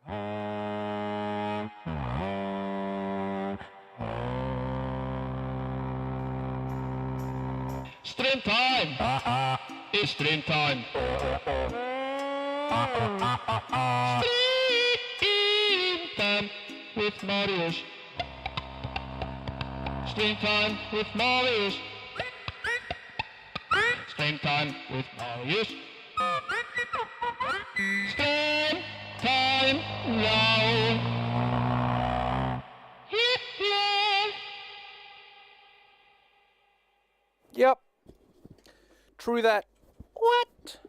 Stream time! It's stream time! Stream time with Marius! Stream time with Marius! Stream time with Marius! Stream time now! Yeah. Yep. True that. What?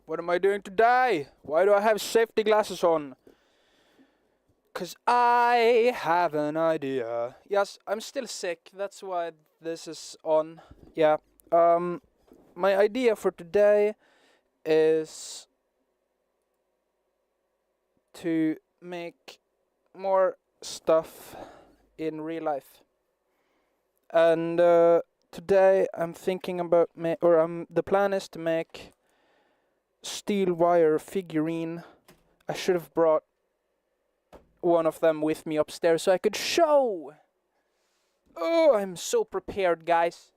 What am I doing today? Why do I have safety glasses on? 'Cause I have an idea. Yes, I'm still sick. That's why this is on. Yeah. My idea for today is to make more stuff in real life. And today I'm thinking about the plan is to make steel wire figurine. I should have brought one of them with me upstairs so I could show. Oh, I'm so prepared, guys.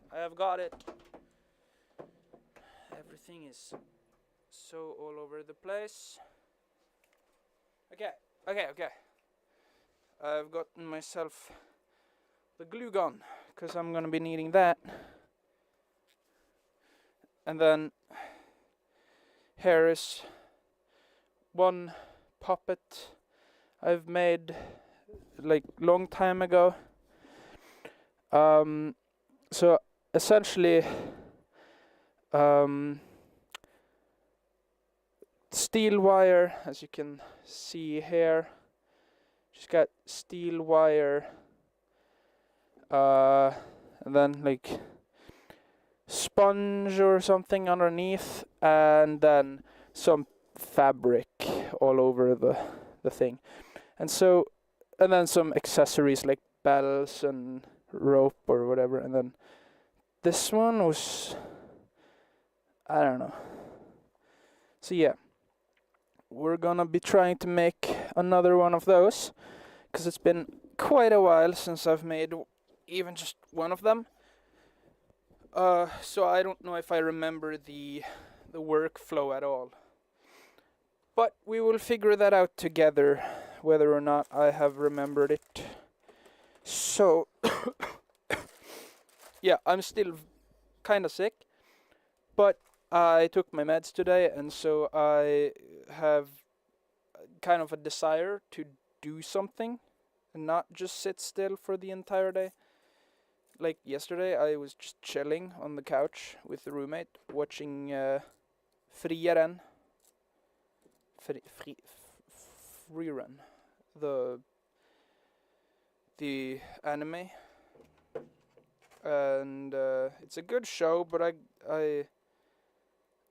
I have got it. Everything is so all over the place. Okay. I've gotten myself the glue gun, because I'm gonna be needing that. And then here is one puppet I've made like long time ago. So essentially, steel wire, as you can see here. Just got steel wire, and then like sponge or something underneath, and then some fabric all over the thing, and then some accessories like bells and rope or whatever. And then this one was, I don't know. So yeah, we're gonna be trying to make another one of those, because it's been quite a while since I've made even just one of them. So I don't know if I remember the workflow at all. But we will figure that out together, whether or not I have remembered it. So, yeah, I'm still kind of sick, but I took my meds today, and so I have kind of a desire to do something and not just sit still for the entire day. Like yesterday, I was just chilling on the couch with the roommate, watching Figurine, the anime, and it's a good show, but I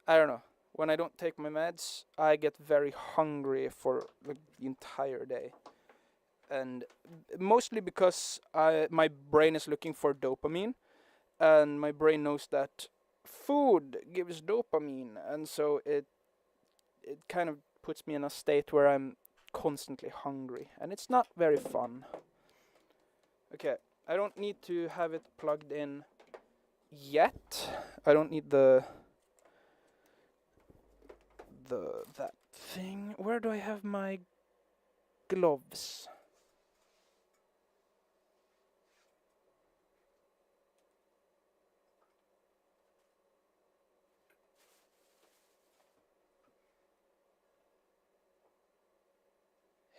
don't know. When I don't take my meds, I get very hungry for like the entire day, and mostly because my brain is looking for dopamine, and my brain knows that food gives dopamine, and so it kind of puts me in a state where I'm constantly hungry, and it's not very fun. Okay, I don't need to have it plugged in yet. I don't need that thing. Where do I have my gloves?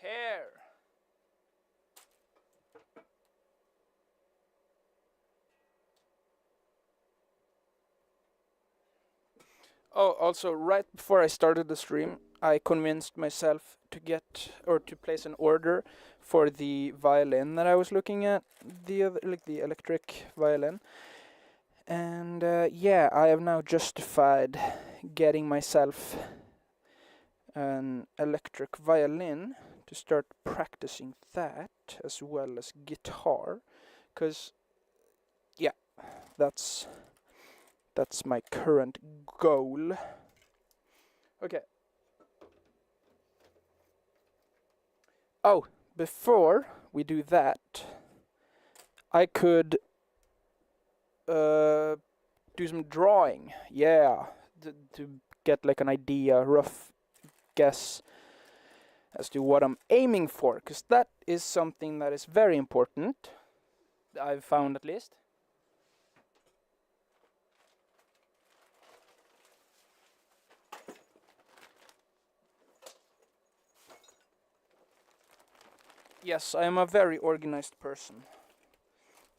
Here. Oh, also, right before I started the stream, I convinced myself to get or to place an order for the violin that I was looking at, the electric violin. And yeah, I have now justified getting myself an electric violin to start practicing that as well as guitar, because yeah, that's my current goal. Okay. Oh, before we do that, I could do some drawing. Yeah, to get like an idea, rough guess as to what I'm aiming for, because that is something that is very important, I've found at least. Yes, I am a very organized person.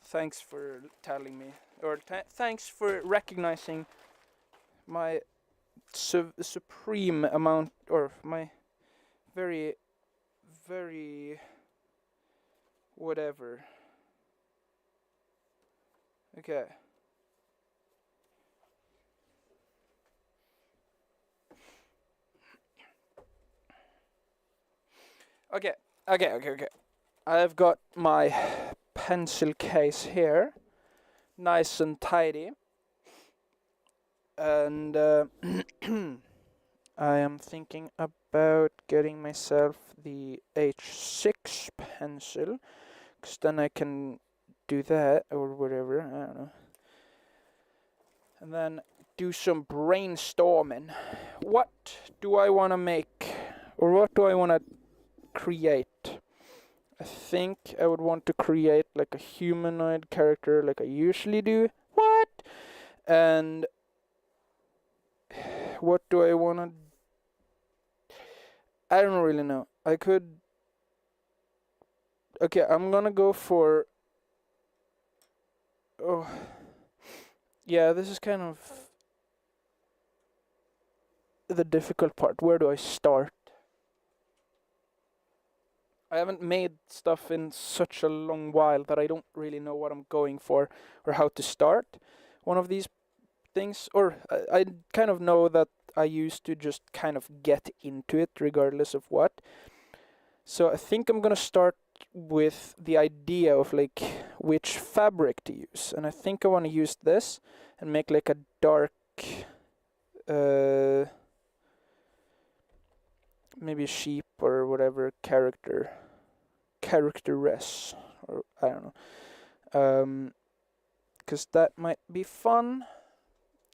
Thanks for telling me, or thanks for recognizing my supreme amount, or my very, very whatever. Okay. Okay. I've got my pencil case here, nice and tidy, and I am thinking about getting myself the H6 pencil, because then I can do that or whatever, I don't know. And then do some brainstorming. What do I want to make, or what do I want to create? I think I would want to create like a humanoid character like I usually do. What? And what do I want to... I don't really know. I could... Okay, I'm gonna go for... Oh... Yeah, this is kind of the difficult part. Where do I start? I haven't made stuff in such a long while that I don't really know what I'm going for or how to start one of these things. Or I kind of know that I used to just kind of get into it regardless of what. So I think I'm gonna start with the idea of like which fabric to use. And I think I want to use this and make like a dark... maybe sheep or whatever characteress, or I don't know, because that might be fun,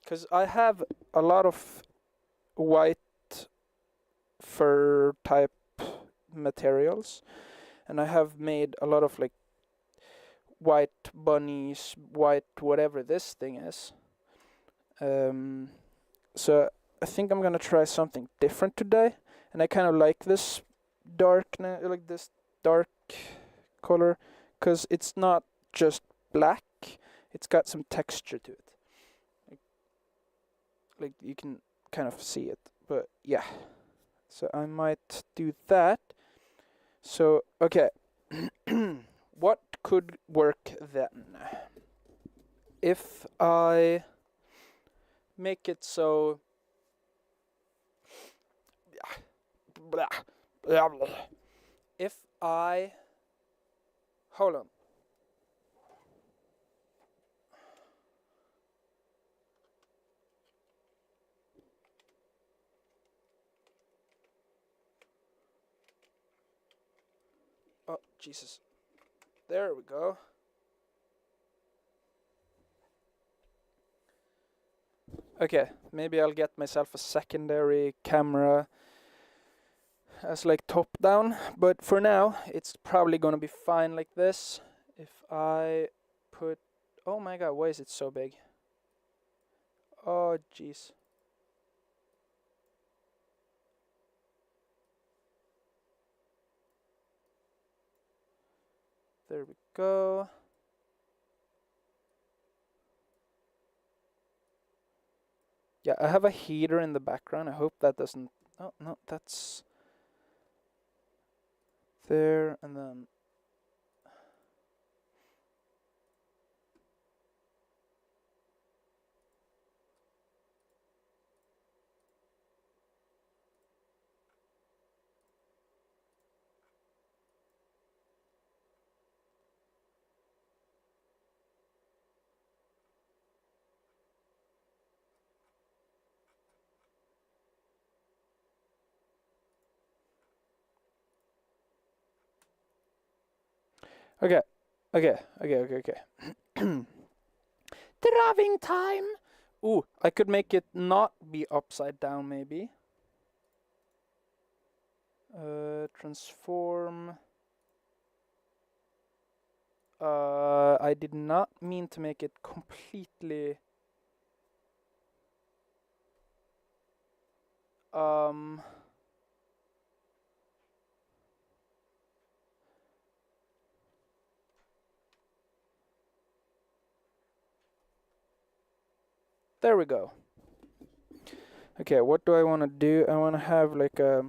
because I have a lot of white fur type materials, and I have made a lot of like white bunnies, white whatever this thing is, so I think I'm gonna try something different today. And I kind of like this darkness, like this dark color, because it's not just black, it's got some texture to it. Like you can kind of see it, but yeah. So I might do that. So, okay. What could work then? If I make it so... If I... Hold on. Oh, Jesus. There we go. Okay, maybe I'll get myself a secondary camera as like top down, but for now it's probably gonna be fine like this. If I put, oh my god, why is it so big? Oh jeez. There we go. Yeah, I have a heater in the background. I hope that doesn't, oh no, that's there, and then okay. Drawing time! Ooh, I could make it not be upside down maybe. Transform. I did not mean to make it completely... There we go. Okay, what do I want to do? I want to have like a...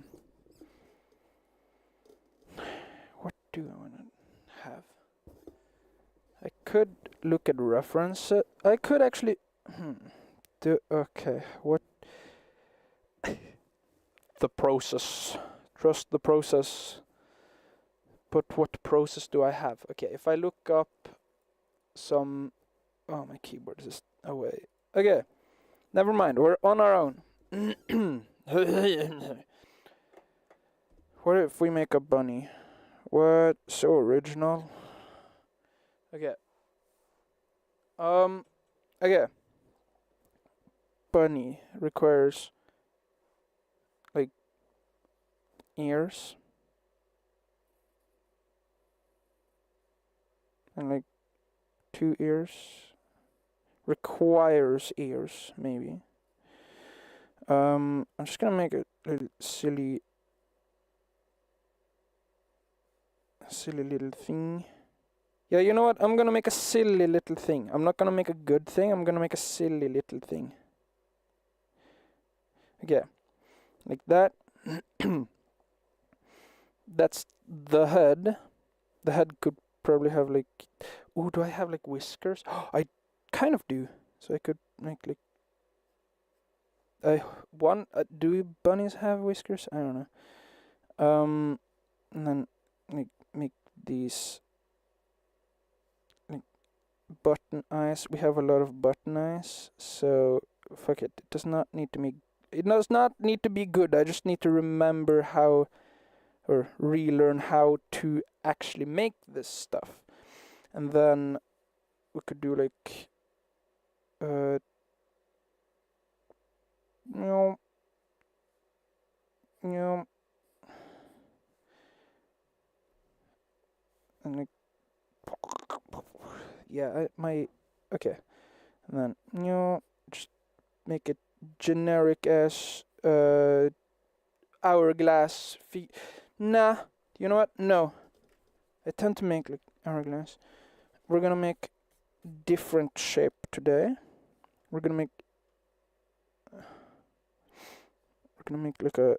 What do I want to have? I could look at reference. I could actually... do... Okay, what... The process. Trust the process. But what process do I have? Okay, if I look up some... Oh, my keyboard is away. Okay, never mind. We're on our own. What if we make a bunny? What? So original. Okay. Okay. Bunny requires like ears and like 2 ears. Requires ears, maybe. I'm just gonna make a little silly little thing. Yeah, you know what? I'm gonna make a silly little thing. I'm not gonna make a good thing. I'm gonna make a silly little thing. Okay, like that. That's the head. The head could probably have like... Ooh, do I have like whiskers? I kind of do. So I could make like... do bunnies have whiskers? I don't know. And then like make these like button eyes. We have a lot of button eyes, so fuck it. It does not need to be. It does not need to be good. I just need to remember how, or relearn how to actually make this stuff, and then we could do like no. And like, yeah, okay, and then just make it generic as hourglass feet. Nah, you know what? No, I tend to make like hourglass. We're gonna make different shape today. We're gonna make like a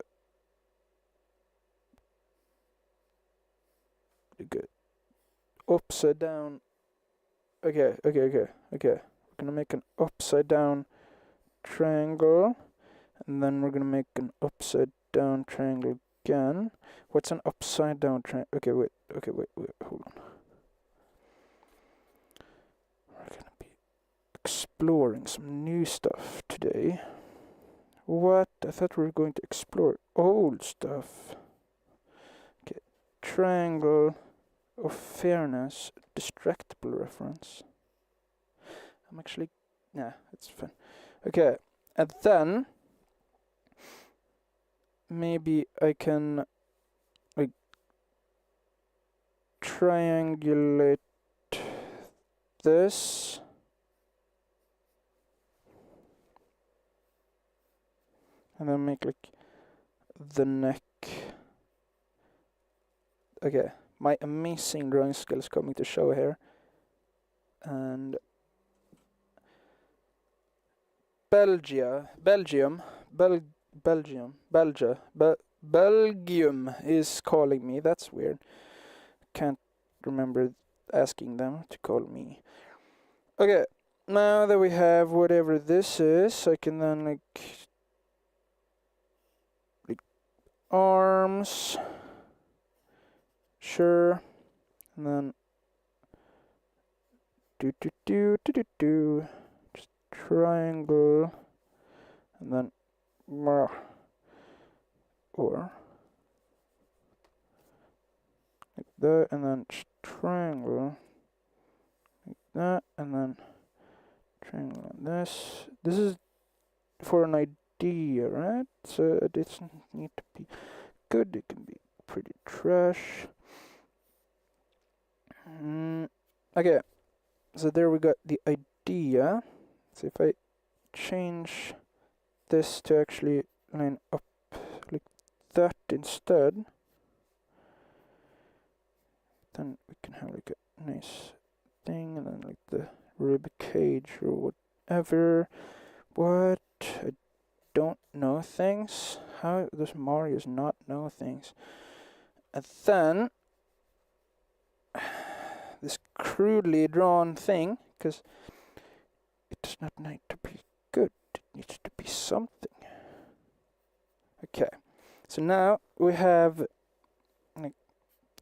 upside down. Okay. We're gonna make an upside down triangle, and then we're gonna make an upside down triangle again. What's an upside down triangle? Okay, wait, hold on. We're gonna be exploring some new stuff today. What? I thought we were going to explore old stuff. Okay, triangle. of fairness, distractible reference. I'm actually, nah, it's fine. Okay, and then maybe I can like triangulate this. And then make like the neck. Okay, my amazing drawing skills coming to show here. And Belgium is calling me. That's weird. Can't remember asking them to call me. Okay, now that we have whatever this is, I can then like arms. Sure. And then just triangle, and then or like that, and then triangle like that, and then triangle on this. This is for an idea, right? So it doesn't need to be good. It can be pretty trash. Okay, so there we got the idea. So if I change this to actually line up like that instead, then we can have like a nice thing, and then like the rib cage or whatever. What? I don't know things. How does Marius not know things? And then this crudely drawn thing, because it does not need to be good, it needs to be something. Okay, so now we have like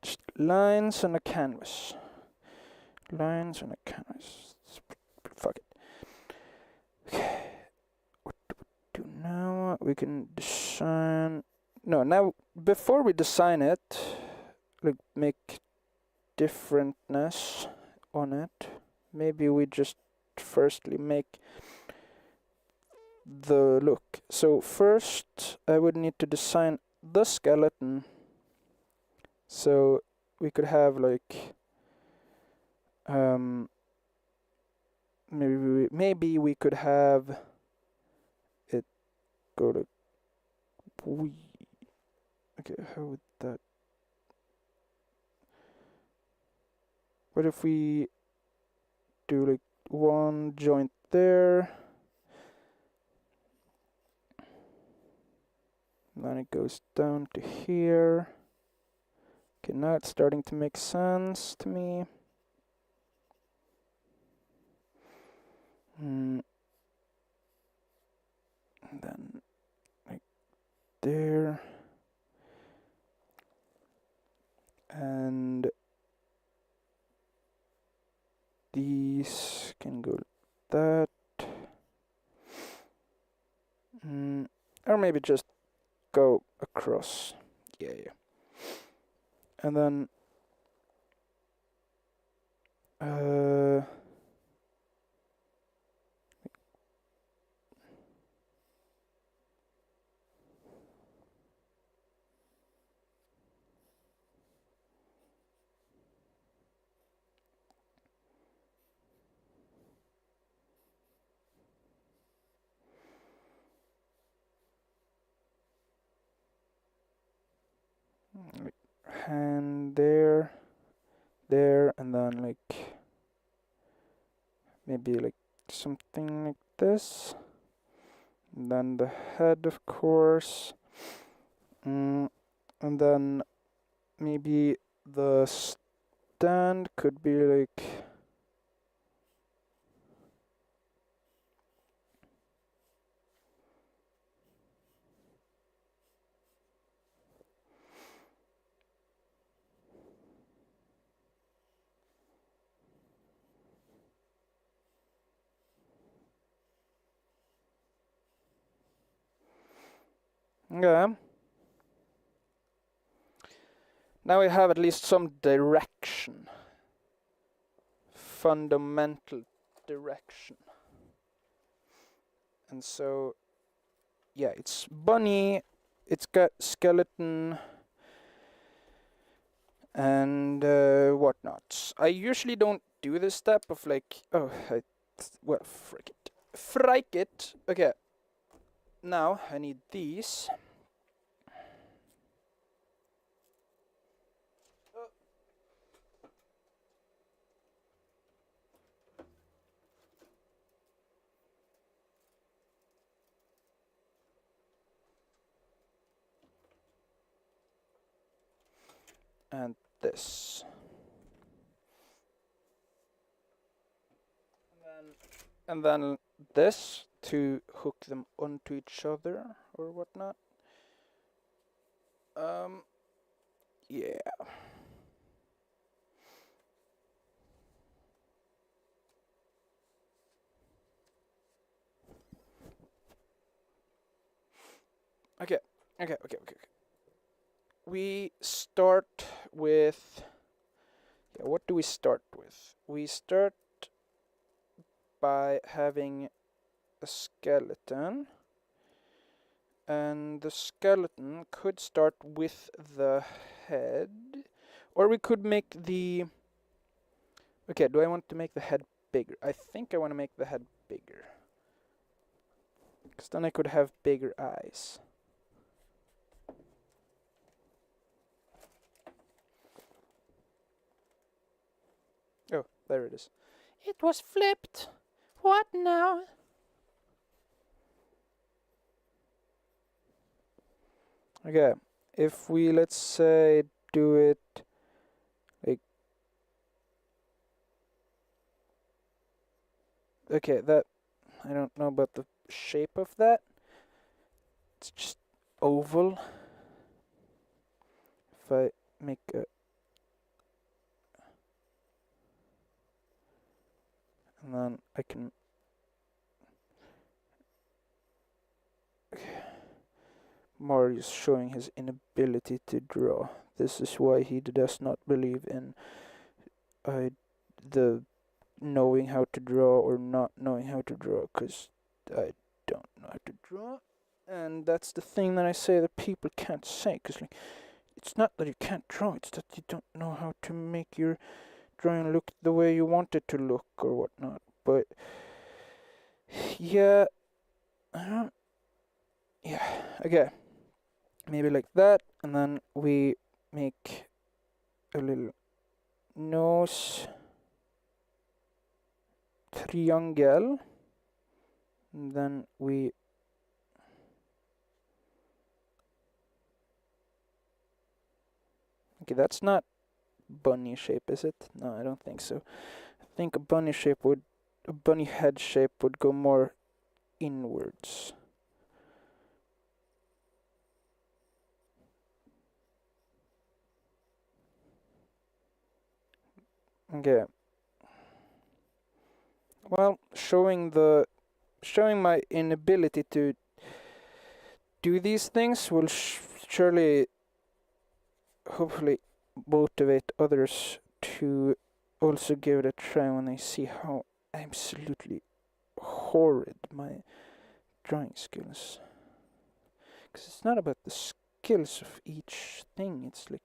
just lines on a canvas. Lines on a canvas. Fuck it. Okay, what do we do now? We can design. No, now before we design it, like make differentness on it. Maybe we just firstly make the look. So first I would need to design the skeleton. So we could have like maybe we could have it go to okay, how would that, what if we do like one joint there, then it goes down to here. Okay, now it's starting to make sense to me. And then like there, and these can go like that, or maybe just go across. Yeah. And then like hand there, and then like maybe like something like this, and then the head, of course, and then maybe the stand could be like yeah. Now we have at least some direction. Fundamental direction. And so, yeah, it's bunny, it's got skeleton, and whatnot. I usually don't do this step of like, oh, well, frick it. Frike it. Okay. Now I need these. And this. And then this to hook them onto each other or whatnot. Yeah. Okay. We start with... Yeah, what do we start with? We start by having a skeleton. And the skeleton could start with the head. Or we could make the... Okay, do I want to make the head bigger? I think I want to make the head bigger. Because then I could have bigger eyes. Oh, there it is. It was flipped. What now? Okay, if we, let's say, do it like... Okay, that... I don't know about the shape of that. It's just oval. If I make a... And then I can... Marius showing his inability to draw. This is why he does not believe in the knowing how to draw or not knowing how to draw, because I don't know how to draw. And that's the thing that I say that people can't say, because like, it's not that you can't draw, it's that you don't know how to make your drawing look the way you want it to look or whatnot. But yeah, yeah, okay, maybe like that, and then we make a little nose triangle, and then we okay, that's not bunny shape, is it? No, I don't think so. I think a bunny head shape would go more inwards. Okay. Well, showing my inability to do these things will surely, hopefully, motivate others to also give it a try when they see how absolutely horrid my drawing skills. Because it's not about the skills of each thing, it's like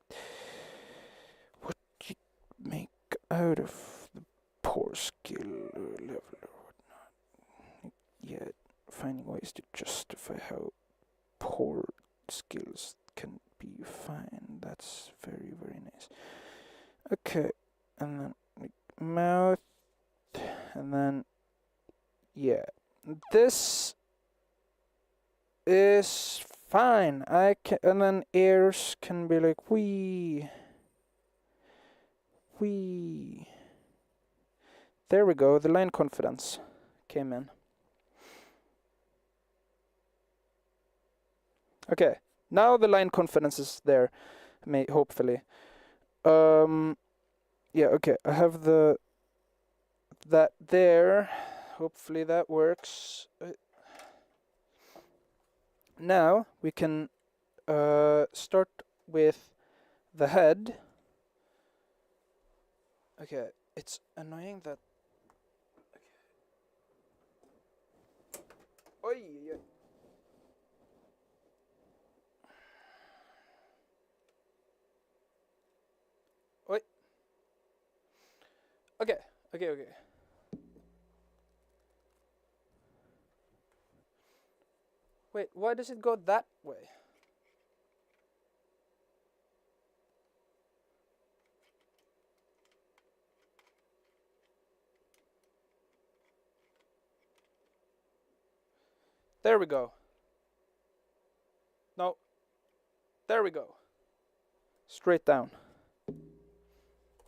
what you make out of the poor skill level or whatnot. Yeah, finding ways to justify how poor skills can be fine. That's very, very nice. Okay, and then like mouth, and then yeah, this is fine. I can, and then ears can be like wee. There we go. The line confidence came in. Okay, now the line confidence is there, hopefully. Yeah, okay, I have that there. Hopefully that works. Now we can start with the head. Okay, it's annoying that. Okay. Oi. Oi. Okay. Okay. Wait, why does it go that way? There we go. No. There we go. Straight down.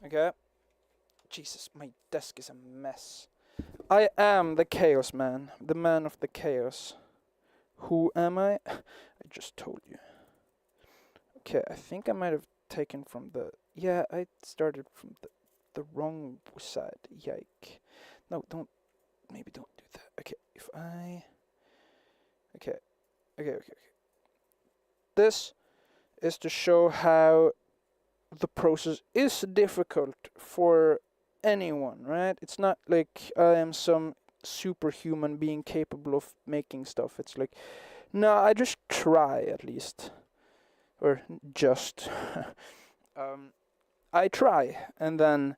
Okay. Jesus, my desk is a mess. I am the Chaos Man. The man of the chaos. Who am I? I just told you. Okay, I think I might have taken from the... Yeah, I started from the wrong side. Yike. No, don't... Maybe don't do that. Okay, if I... Okay. This is to show how the process is difficult for anyone, right? It's not like I am some superhuman being capable of making stuff. It's like, no, I just try at least. Or just. I try, and then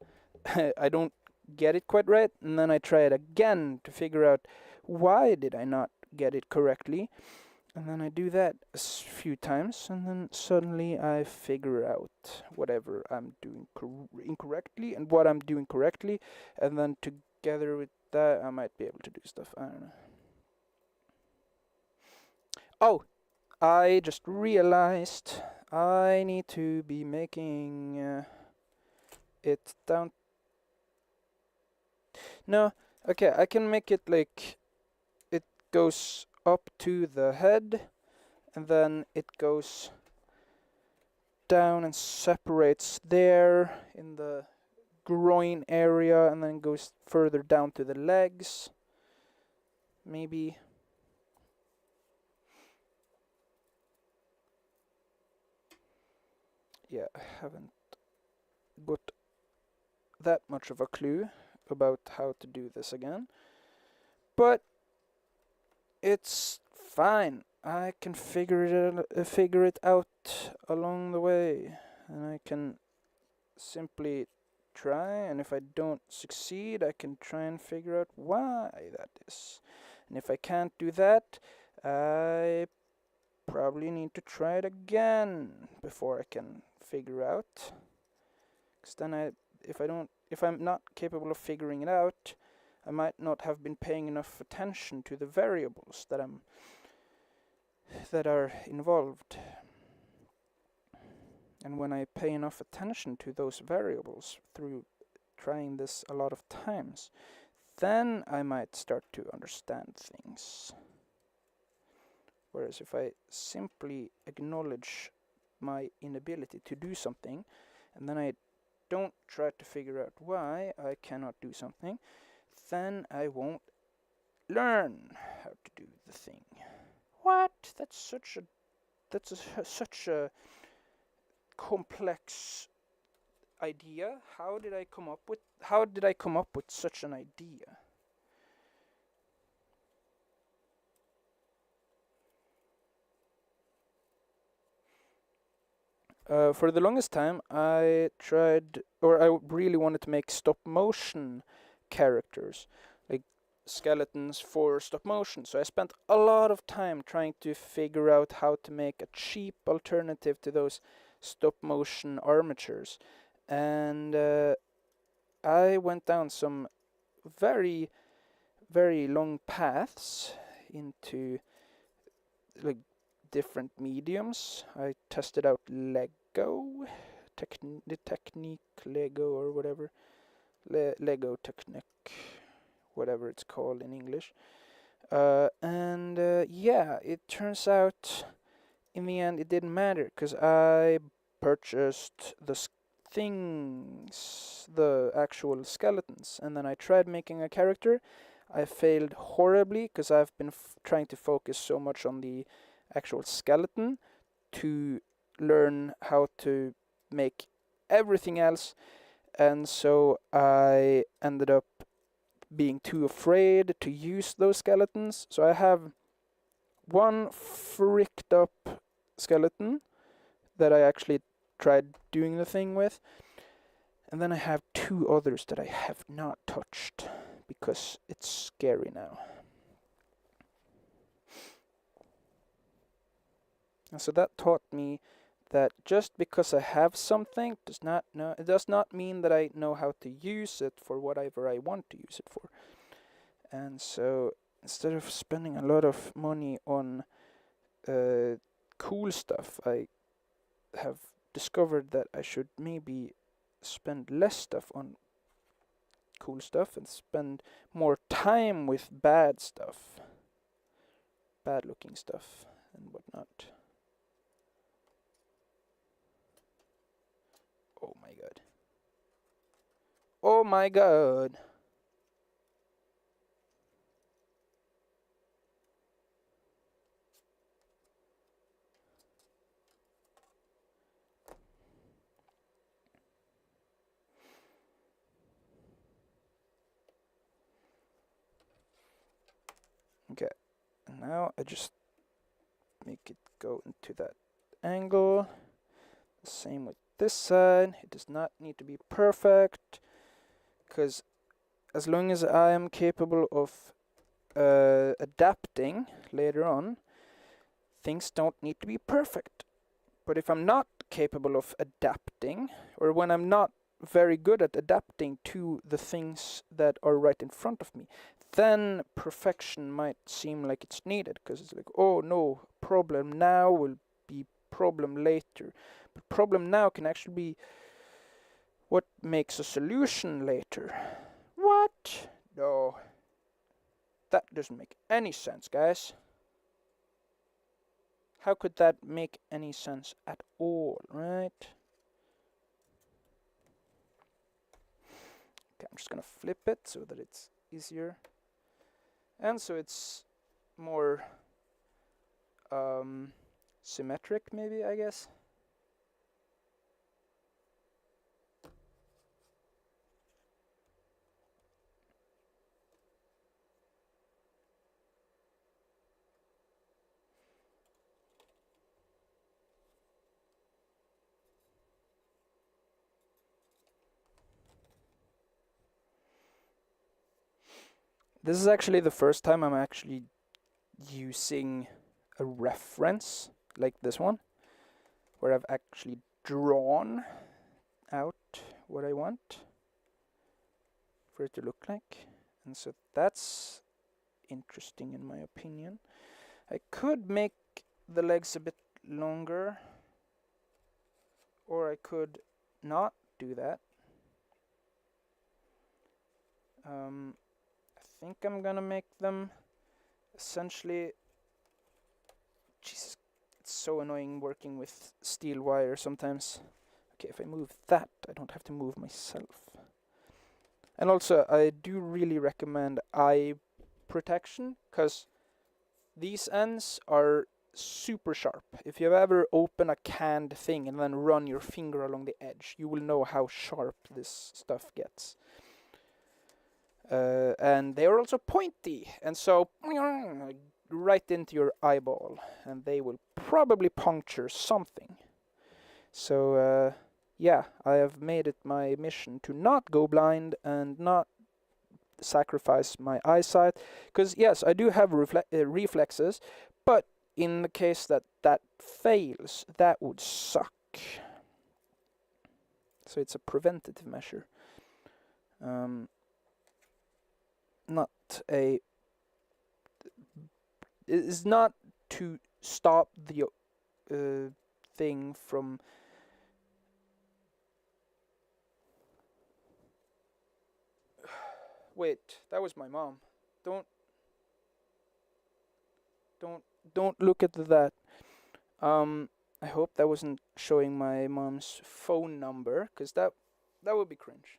I don't get it quite right, and then I try it again to figure out why did I not get it correctly. And then I do that a few times, and then suddenly I figure out whatever I'm doing incorrectly and what I'm doing correctly, and then together with that I might be able to do stuff. I don't know. Oh, I just realized I need to be making it down. No, okay, I can make it like it goes up to the head, and then it goes down and separates there in the groin area, and then goes further down to the legs. Maybe. Yeah, I haven't got that much of a clue about how to do this again, but it's fine. I can figure it out along the way, and I can simply try, and if I don't succeed, I can try and figure out why that is. And if I can't do that, I probably need to try it again before I can figure out. Because then if I'm not capable of figuring it out, I might not have been paying enough attention to the variables that are involved. And when I pay enough attention to those variables through trying this a lot of times, then I might start to understand things. Whereas if I simply acknowledge my inability to do something, and then I don't try to figure out why I cannot do something, then I won't learn how to do the thing. What? That's such a complex idea. How did I come up with such an idea? For the longest time, I really wanted to make stop motion characters, like skeletons for stop motion. So I spent a lot of time trying to figure out how to make a cheap alternative to those stop motion armatures. And I went down some very, very long paths into like different mediums. I tested out Lego, the Technique Lego or whatever, Lego Technique, whatever it's called in English. And yeah, it turns out in the end it didn't matter, because I purchased the things, the actual skeletons, and then I tried making a character. I failed horribly because I've been trying to focus so much on the actual skeleton to learn how to make everything else. And so I ended up being too afraid to use those skeletons. So I have one fricked up skeleton that I actually tried doing the thing with. And then I have 2 others that I have not touched because it's scary now. And so that taught me that just because I have something it does not mean that I know how to use it for whatever I want to use it for. And so instead of spending a lot of money on cool stuff, I have discovered that I should maybe spend less stuff on cool stuff and spend more time with bad stuff, bad looking stuff and whatnot. Oh my god. Oh my god. Okay, and now I just make it go into that angle. Same with this side. It does not need to be perfect, because as long as I am capable of adapting later on, things don't need to be perfect. But if I'm not capable of adapting, or when I'm not very good at adapting to the things that are right in front of me, then perfection might seem like it's needed, because it's like, oh no, problem now will be problem later. But problem now can actually be what makes a solution later. What? No. That doesn't make any sense, guys. How could that make any sense at all, right? Okay, I'm just gonna flip it so that it's easier. And so it's more symmetric, maybe, I guess. This is actually the first time I'm actually using a reference like this one, where I've actually drawn out what I want for it to look like. And so that's interesting in my opinion. I could make the legs a bit longer, or I could not do that. I think I'm gonna make them essentially... Jesus, it's so annoying working with steel wire sometimes. Okay, if I move that, I don't have to move myself. And also, I do really recommend eye protection, because these ends are super sharp. If you've ever opened a canned thing and then run your finger along the edge, you will know how sharp this stuff gets. And they are also pointy, and so right into your eyeball, and they will probably puncture something. So yeah, I have made it my mission to not go blind and not sacrifice my eyesight, because yes, I do have reflexes, but in the case that that fails, that would suck. So it's a preventative measure, not a... It's not to stop the thing from... Wait, that was my mom. Don't look at that. I hope that wasn't showing my mom's phone number, because that would be cringe.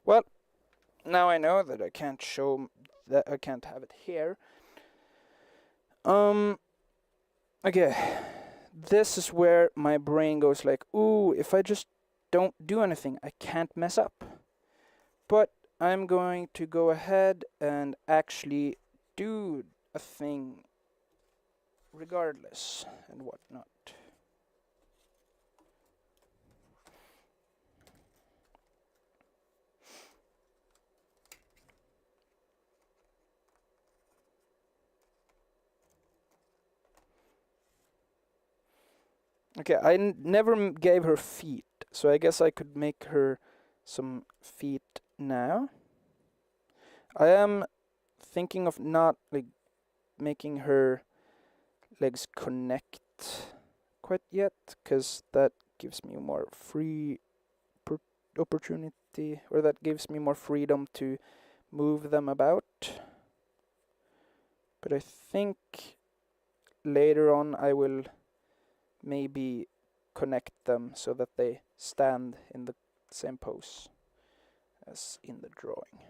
Well, now I know that I can't that I can't have it here. Okay, this is where my brain goes like, ooh, if I just don't do anything, I can't mess up. But I'm going to go ahead and actually do a thing regardless and whatnot. Okay, I never gave her feet, so I guess I could make her some feet now. I am thinking of not like making her legs connect quite yet, because that gives me more free opportunity, or that gives me more freedom to move them about. But I think later on I will maybe connect them so that they stand in the same pose as in the drawing.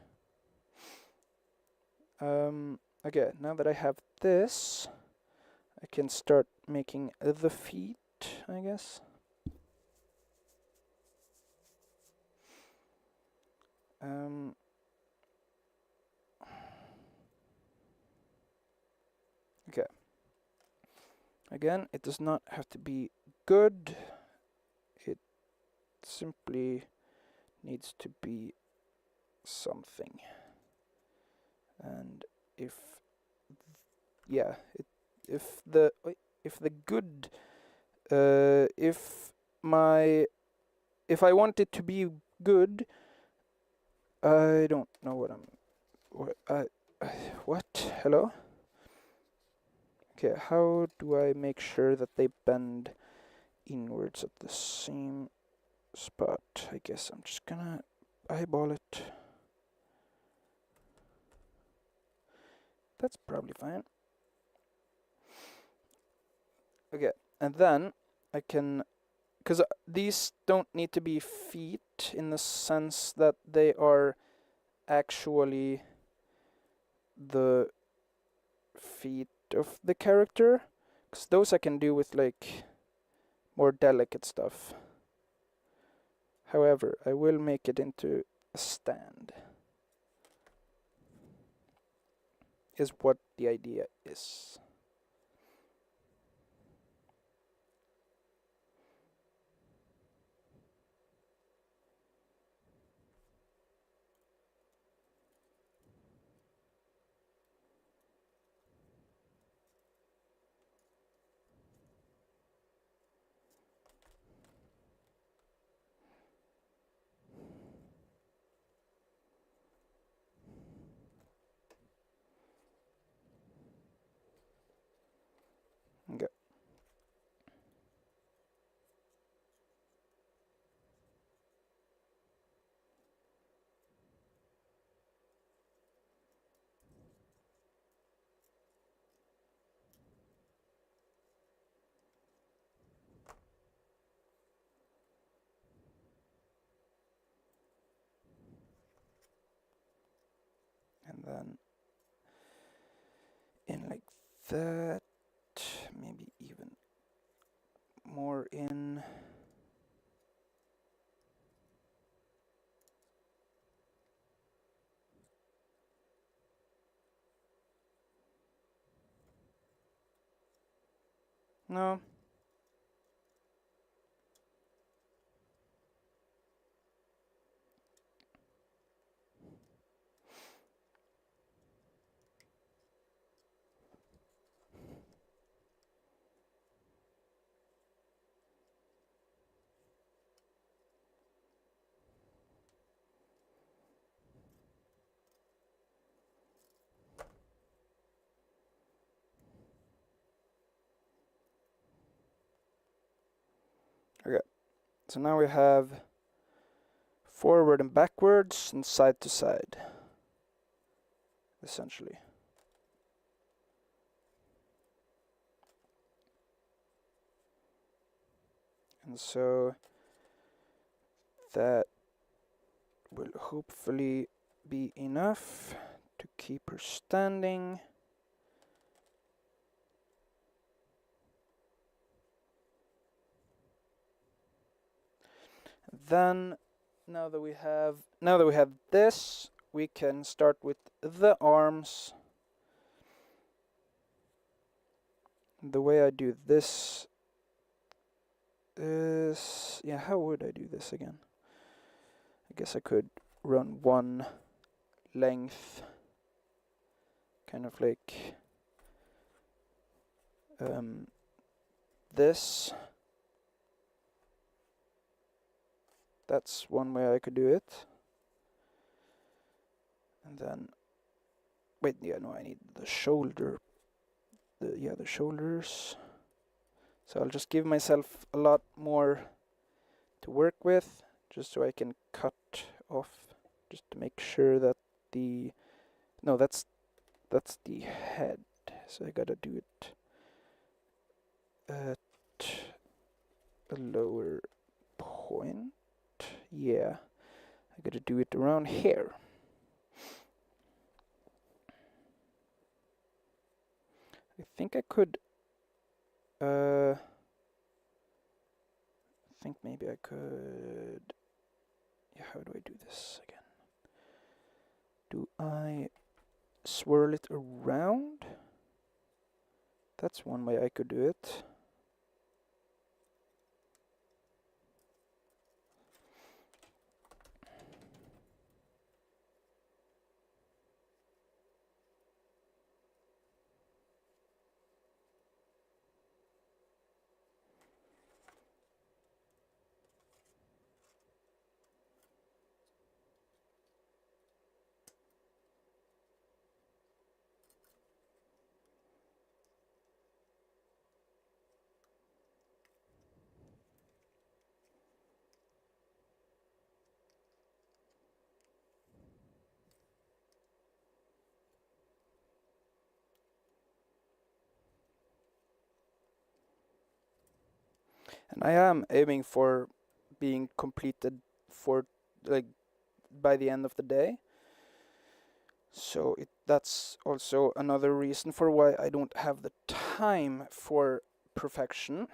Okay, now that I have this, I can start making the feet, I guess. Okay. Again, it does not have to be good. It simply needs to be something. And if I want it to be good, I don't know what? Hello? Okay, how do I make sure that they bend inwards at the same spot? I guess I'm just gonna eyeball it. That's probably fine. Okay, and then I can, because these don't need to be feet in the sense that they are actually the feet of the character, because those I can do with like more delicate stuff. However, I will make it into a stand, is what the idea is. Okay. And then in like that, maybe even more in. No. Okay. So now we have forward and backwards and side to side, essentially. And so that will hopefully be enough to keep her standing. Then now that we have this, we can start with the arms. The way I do this is, yeah, how would I do this again? I guess I could run one length, kind of like this. That's one way I could do it. And then, wait, yeah, no, I need the shoulder. The shoulders. So I'll just give myself a lot more to work with, just so I can cut off, just to make sure that no, that's the head. So I gotta do it at a lower point. Yeah, I gotta do it around here. I think I could I think maybe I could, yeah, how do I do this again? Do I swirl it around? That's one way I could do it. And I am aiming for being completed for, like, by the end of the day. So that's also another reason for why I don't have the time for perfection.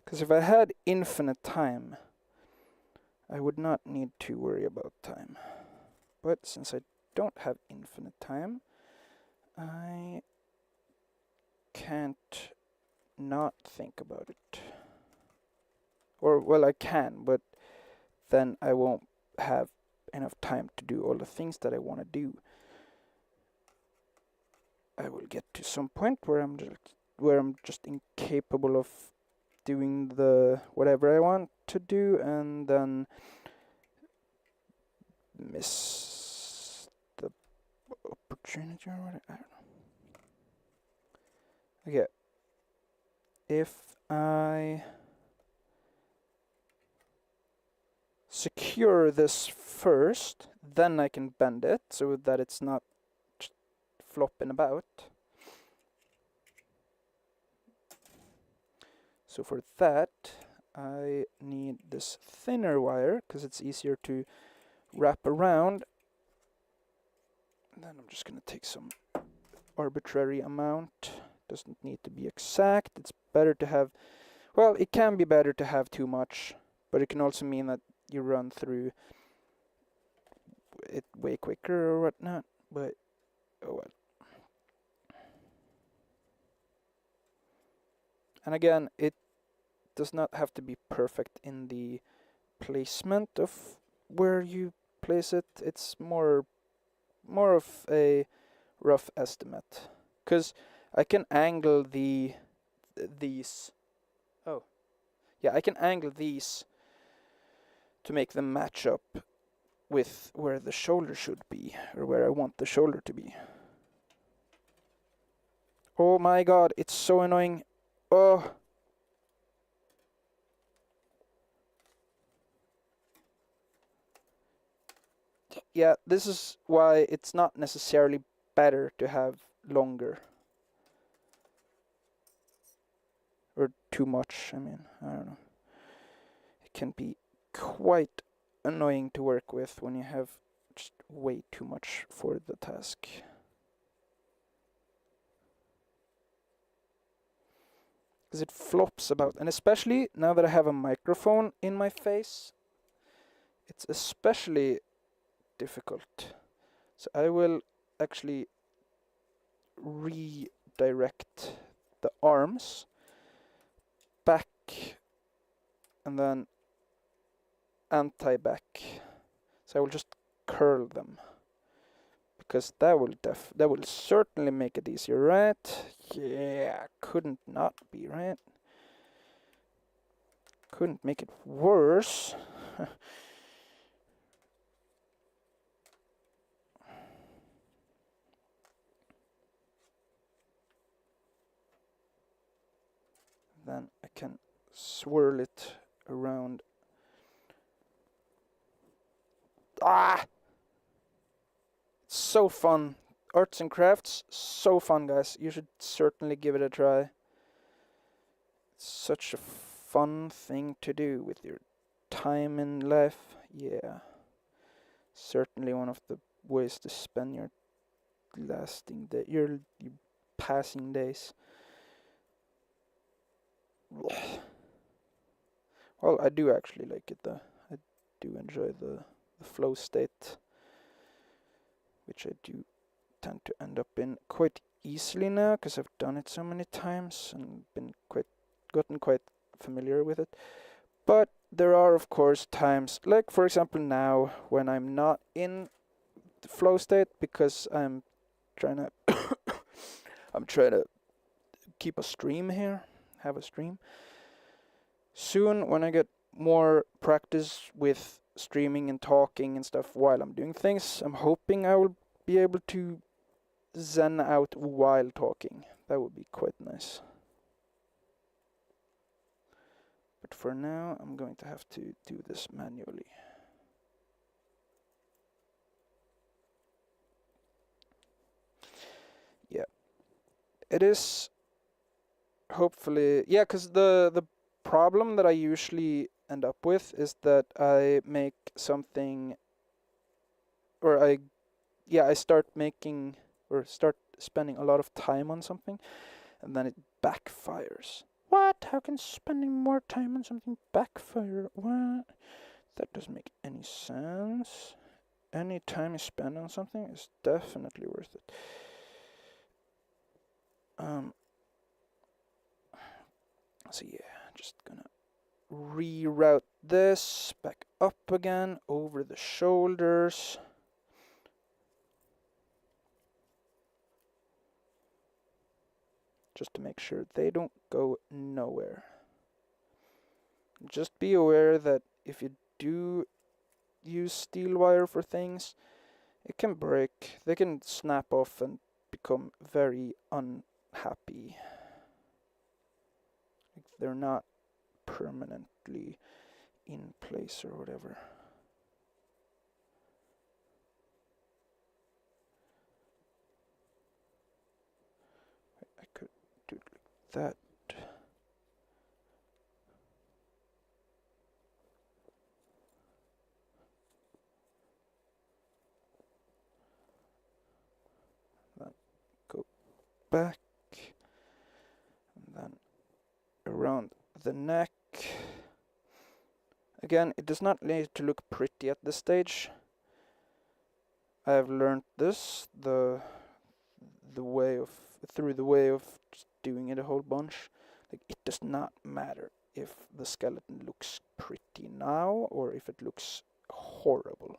Because if I had infinite time, I would not need to worry about time. But since I don't have infinite time, I can't not think about it. Or, well, I can, but then I won't have enough time to do all the things that I want to do. I will get to some point where I'm just incapable of doing the whatever I want to do, and then miss the opportunity or whatever. I don't know. Okay. If I secure this first, then I can bend it so that it's not flopping about. So for that, I need this thinner wire because it's easier to wrap around. And then I'm just going to take some arbitrary amount. Doesn't need to be exact. It's better to have, well, it can be better to have too much, but it can also mean that you run through it way quicker or whatnot. But oh well. And again, it does not have to be perfect in the placement of where you place it. It's more of a rough estimate, because I can angle these. Oh, yeah, I can angle these to make them match up with where the shoulder should be, or where I want the shoulder to be. Oh my god, it's so annoying. Oh. Yeah, this is why it's not necessarily better to have longer. or too much. I mean, I don't know. It can be quite annoying to work with when you have just way too much for the task. Because it flops about, and especially now that I have a microphone in my face, it's especially difficult. So I will actually redirect the arms back and then anti-back. So I will just curl them, because that will certainly make it easier, right? Yeah, couldn't not be, right? Couldn't make it worse. Then I can swirl it around. Ah! So fun. Arts and crafts, so fun, guys. You should certainly give it a try. It's such a fun thing to do with your time in life. Yeah. Certainly one of the ways to spend your your passing days. Well, I do actually like it though. I do enjoy the flow state, which I do tend to end up in quite easily now, because I've done it so many times and gotten quite familiar with it. But there are, of course, times, like for example now, when I'm not in the flow state because I'm trying to keep a stream here, have a stream. Soon, when I get more practice with streaming and talking and stuff while I'm doing things, I'm hoping I will be able to zen out while talking. That would be quite nice. But for now, I'm going to have to do this manually. Yeah. It is hopefully, yeah, because the problem that I usually end up with is that I make something, or I start making, or start spending a lot of time on something, and then it backfires. What? How can spending more time on something backfire? What? That doesn't make any sense. Any time you spend on something is definitely worth it. So yeah, just gonna reroute this back up again over the shoulders. Just to make sure they don't go nowhere. Just be aware that if you do use steel wire for things, it can break. They can snap off and become very unhappy. Like they're not permanently in place or whatever. I could do it like that. Then go back, and then around the neck. Again, it does not need to look pretty at this stage. I have learned this through the way of just doing it a whole bunch. Like, it does not matter if the skeleton looks pretty now or if it looks horrible.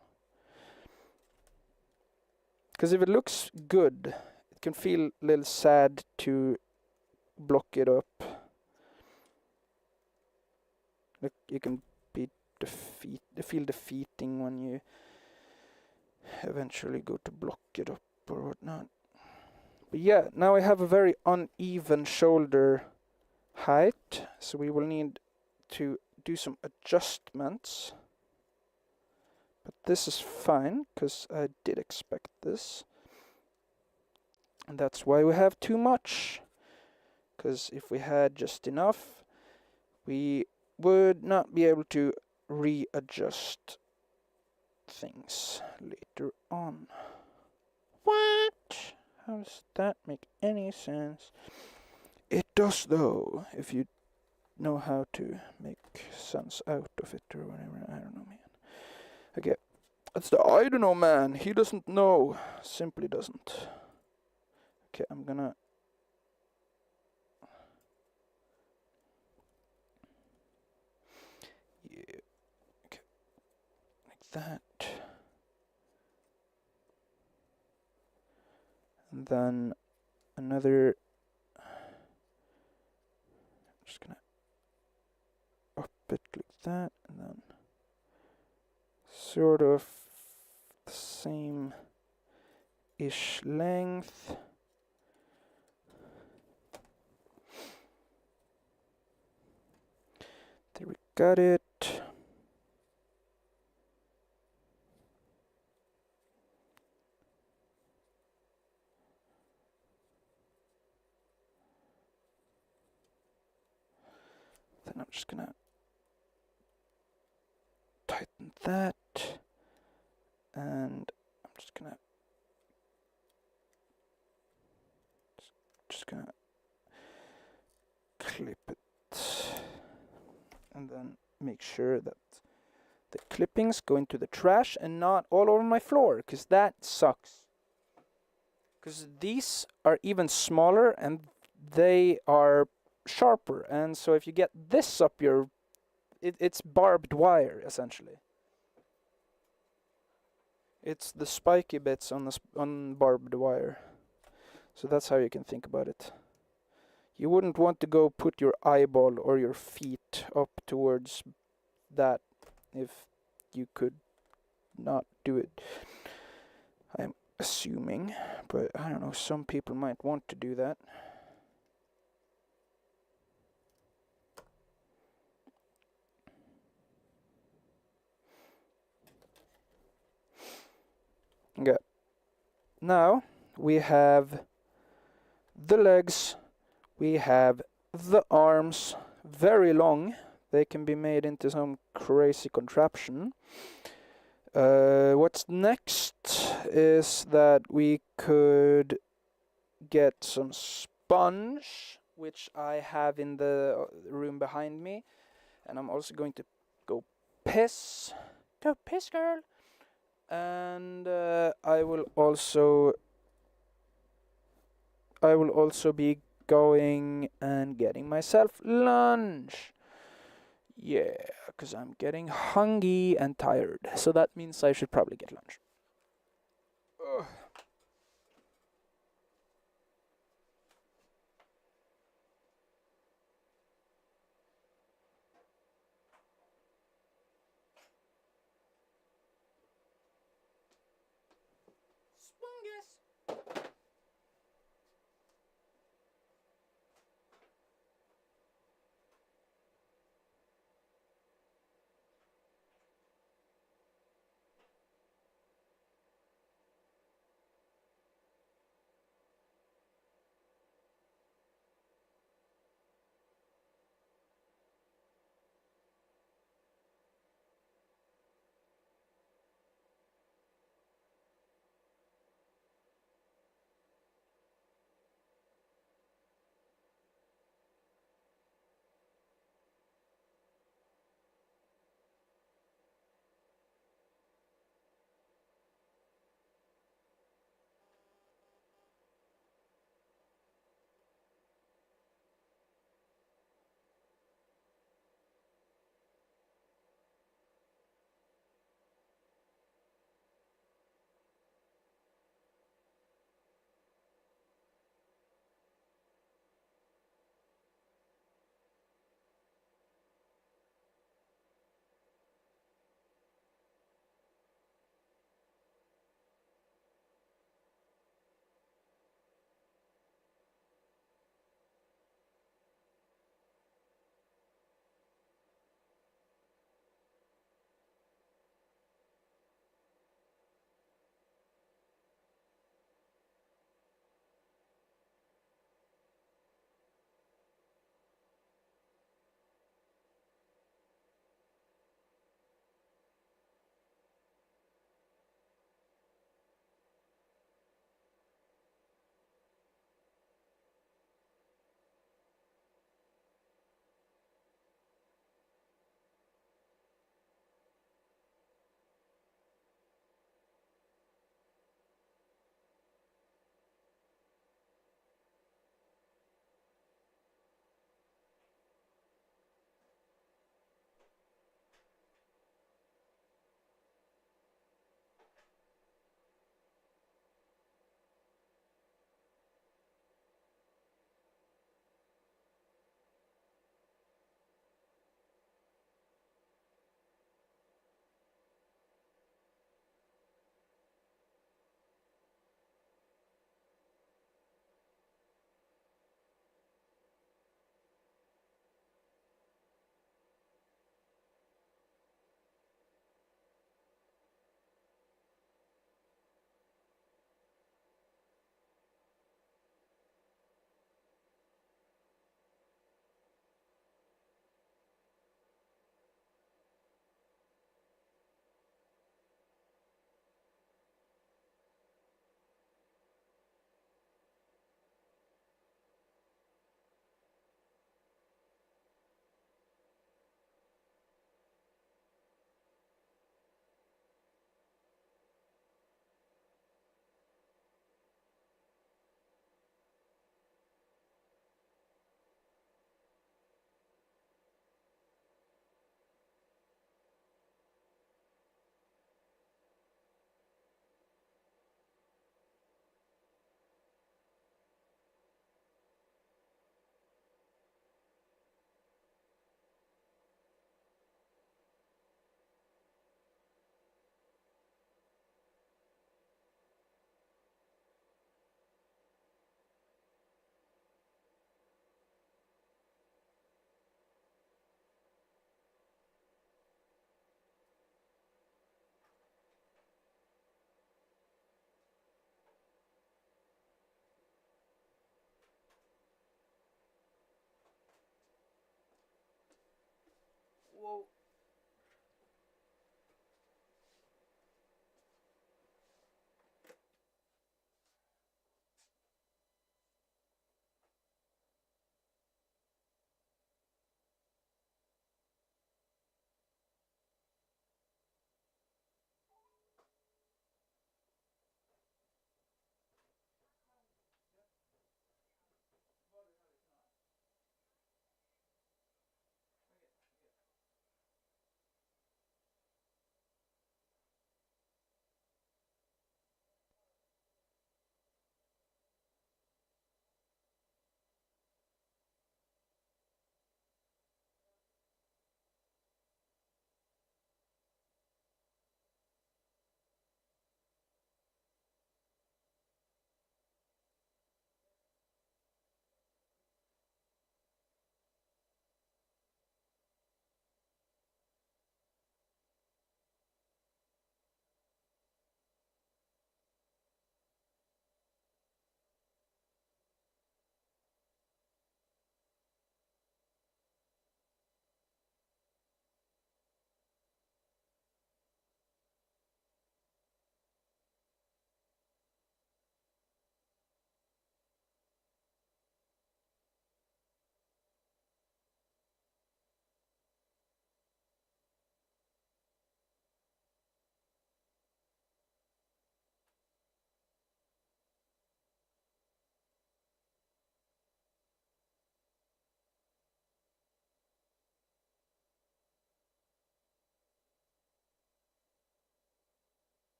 Because if it looks good, it can feel a little sad to block it up. Like, you can feel defeating when you eventually go to block it up or whatnot. But yeah, now I have a very uneven shoulder height, so we will need to do some adjustments. But this is fine, because I did expect this. And that's why we have too much. because if we had just enough, we would not be able to readjust things later on. What? How does that make any sense? It does though, if you know how to make sense out of it or whatever. I don't know, man. Okay, that's the I don't know man. He doesn't know. Simply doesn't. Okay, I'm gonna... Yeah, okay, like that. And then another... Just gonna up it like that, and then sort of the same-ish length. There we got it. Then I'm just gonna tighten that, and I'm just gonna clip it, and then make sure that the clippings go into the trash and not all over my floor, because that sucks. Because these are even smaller and they are sharper, and so if you get this up your... It's barbed wire, essentially. It's the spiky bits on barbed wire. So that's how you can think about it. You wouldn't want to go put your eyeball or your feet up towards that if you could not do it. I'm assuming, but I don't know, some people might want to do that. Okay. Now we have the legs, we have the arms, very long. They can be made into some crazy contraption. What's next is that we could get some sponge, which I have in the room behind me, and I'm also going to go piss. Go piss, girl. And I will also be going and getting myself lunch. Yeah, because I'm getting hungry and tired. So that means I should probably get lunch. Ugh. Whoa.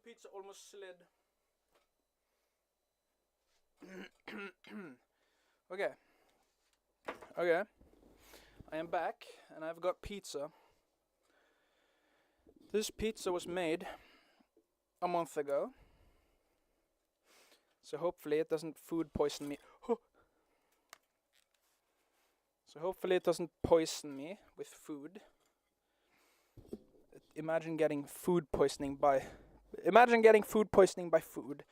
pizza almost slid. Okay. Okay. I am back and I've got pizza. This pizza was made a month ago. So hopefully it doesn't food poison me. So hopefully it doesn't poison me with food. Imagine getting food poisoning by food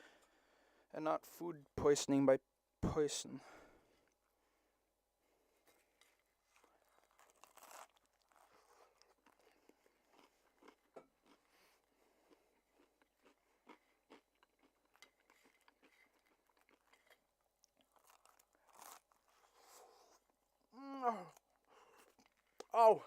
and not food poisoning by poison. Oh.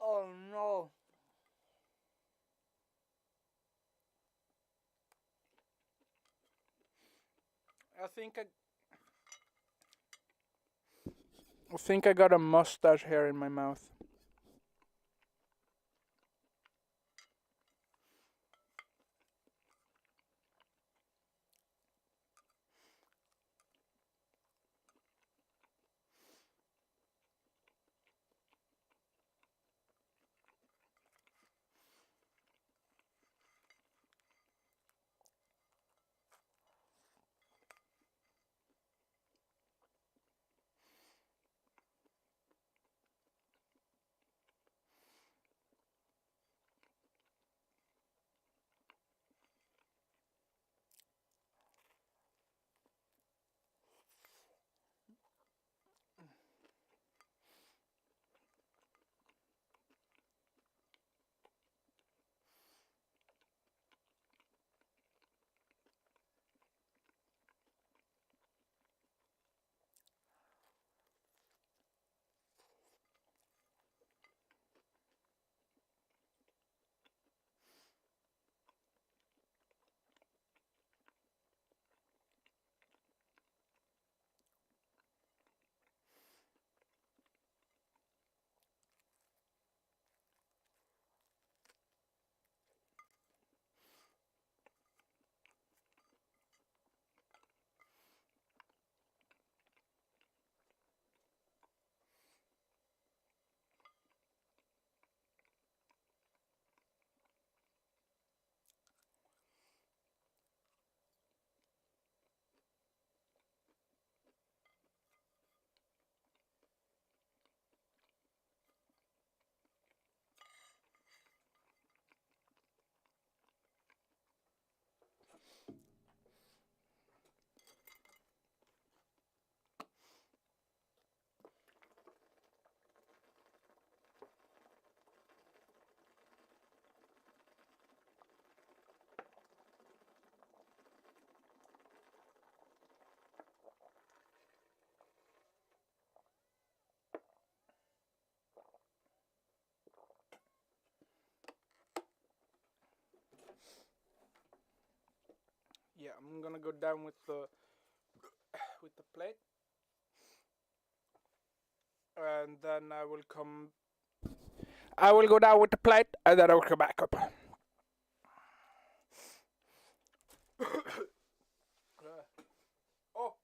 Oh no. I think I got a mustache hair in my mouth. Yeah, I'm gonna go down with the plate, and then I will come. I will go down with the plate, and then I will come back up. Oh.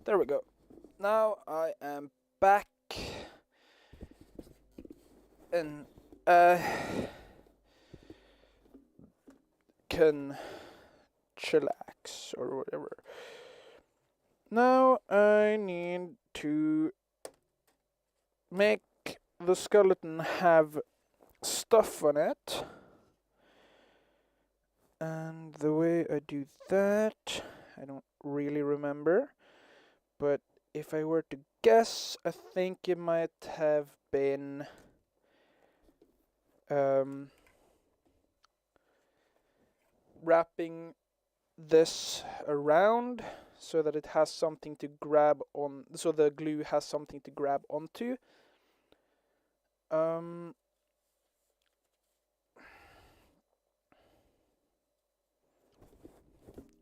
There we go. Now I am back and can chillax or whatever. Now I need to make the skeleton have stuff on it. And the way I do that, I don't really remember. But if I were to guess, I think it might have been wrapping this around so that it has something to grab on, so the glue has something to grab onto.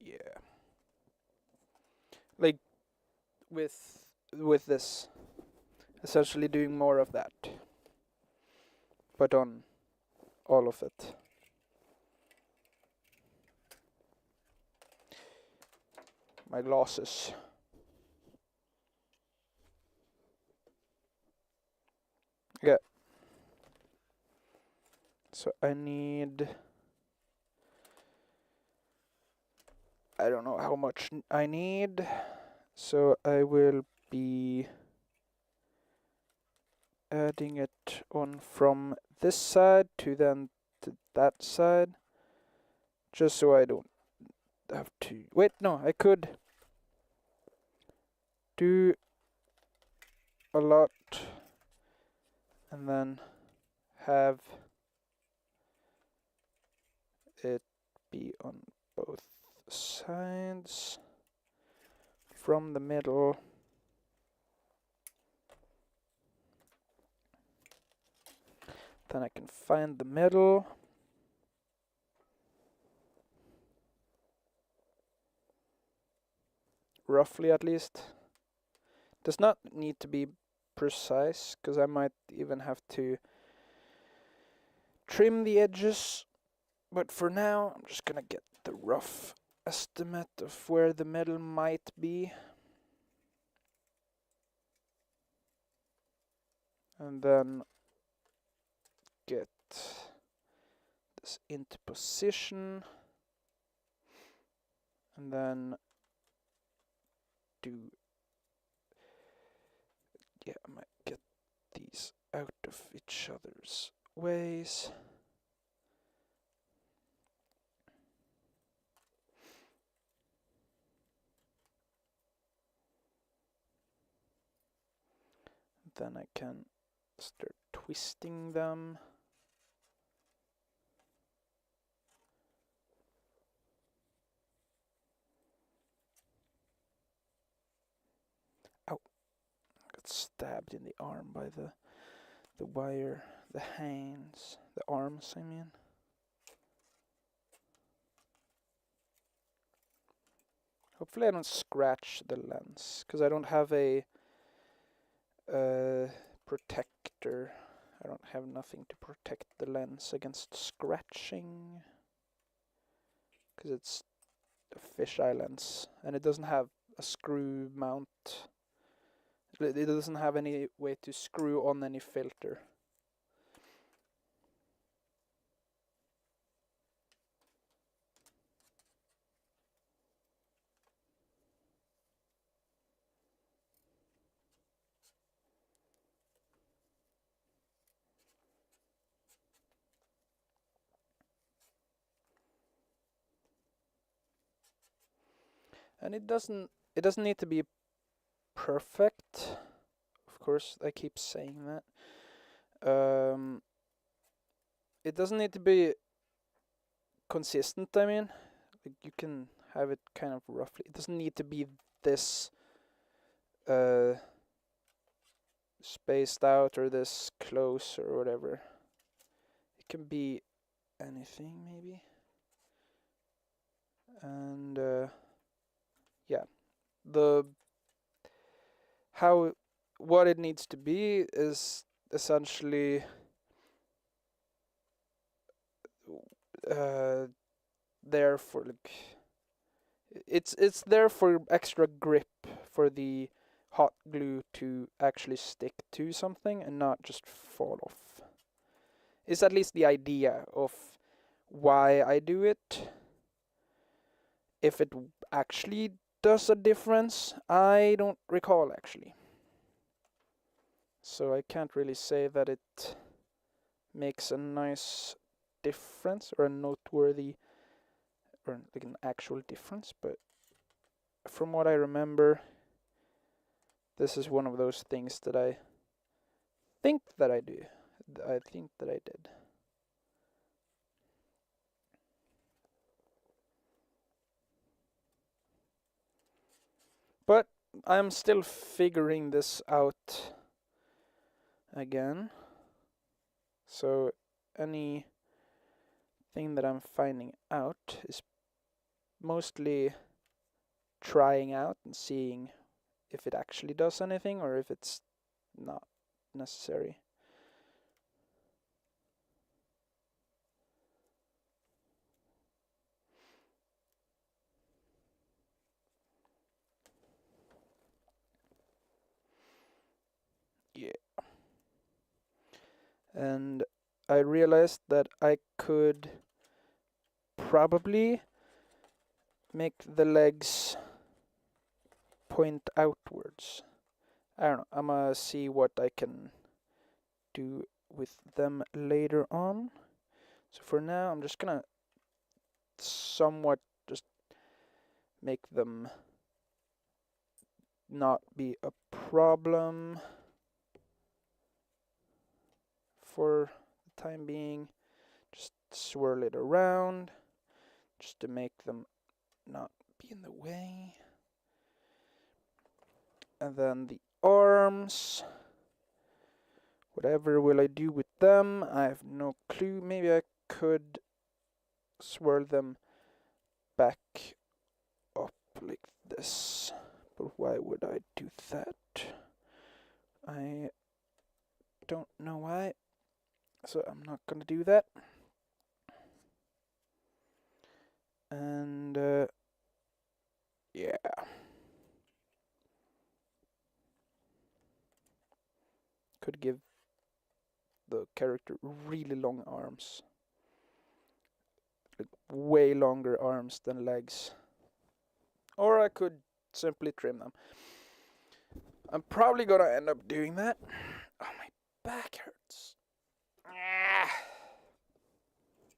Yeah. Like with this, essentially doing more of that, but on all of it. My glasses. Yeah. So I need, I don't know how much I need, so I will be adding it on from this side to then to that side, just so I don't have to, wait, no, I could do a lot and then have it be on both sides from the middle. Then I can find the middle. Roughly, at least. Does not need to be precise, because I might even have to trim the edges. But for now, I'm just gonna get the rough estimate of where the middle might be. And then get this into position. And then do, yeah, I might get these out of each other's ways. Then I can start twisting them. Ow! Got stabbed in the arm by the wire, the hands, the arms, I mean. Hopefully I don't scratch the lens, because I don't have a protector. I don't have nothing to protect the lens against scratching, because it's a fisheye lens, and it doesn't have a screw mount. It doesn't have any way to screw on any filter. And it doesn't need to be perfect. Of course, I keep saying that. It doesn't need to be consistent, I mean. Like, you can have it kind of roughly. It doesn't need to be this spaced out or this close or whatever. It can be anything, maybe. And yeah, what it needs to be is essentially there for, like, it's there for extra grip, for the hot glue to actually stick to something and not just fall off. Is at least the idea of why I do it. If it actually does a difference, I don't recall actually. So I can't really say that it makes a nice difference or a noteworthy or like an actual difference, but from what I remember, this is one of those things that I think that I do. I think that I did. But I'm still figuring this out again. So anything that I'm finding out is mostly trying out and seeing if it actually does anything or if it's not necessary. Yeah. And I realized that I could probably make the legs point outwards. I don't know. I'm gonna see what I can do with them later on. So for now, I'm just gonna somewhat just make them not be a problem for the time being. Just swirl it around just to make them not be in the way. And then the arms. Whatever will I do with them? I have no clue. Maybe I could swirl them back up like this. But why would I do that? I don't know why. So I'm not gonna do that. And yeah. Could give the character really long arms. Like way longer arms than legs. Or I could simply trim them. I'm probably gonna end up doing that. Oh, my back hurts.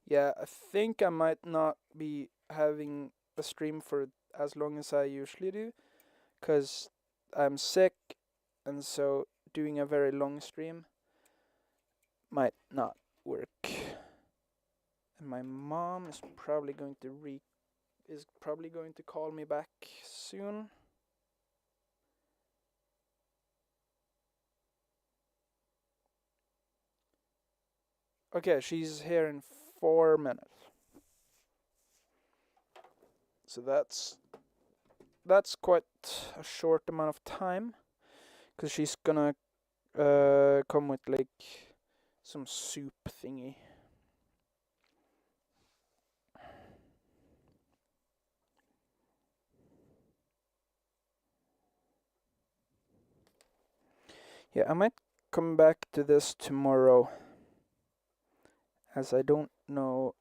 Yeah, I think I might not be having a stream for as long as I usually do, because I'm sick, and so doing a very long stream might not work. And my mom is probably going to call me back soon. Okay, she's here in 4 minutes. So that's quite a short amount of time, because she's gonna come with like some soup thingy. Yeah, I might come back to this tomorrow, as I don't know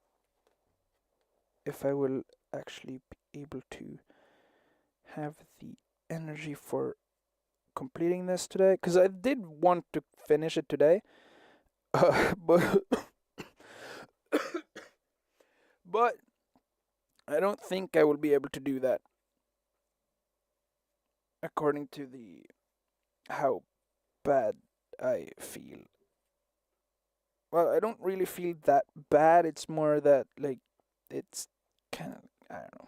if I will actually be able to have the energy for completing this today, because I did want to finish it today, but but I don't think I will be able to do that, according to the how bad I feel. Well, I don't really feel that bad. It's more that like it's kind of, I don't know.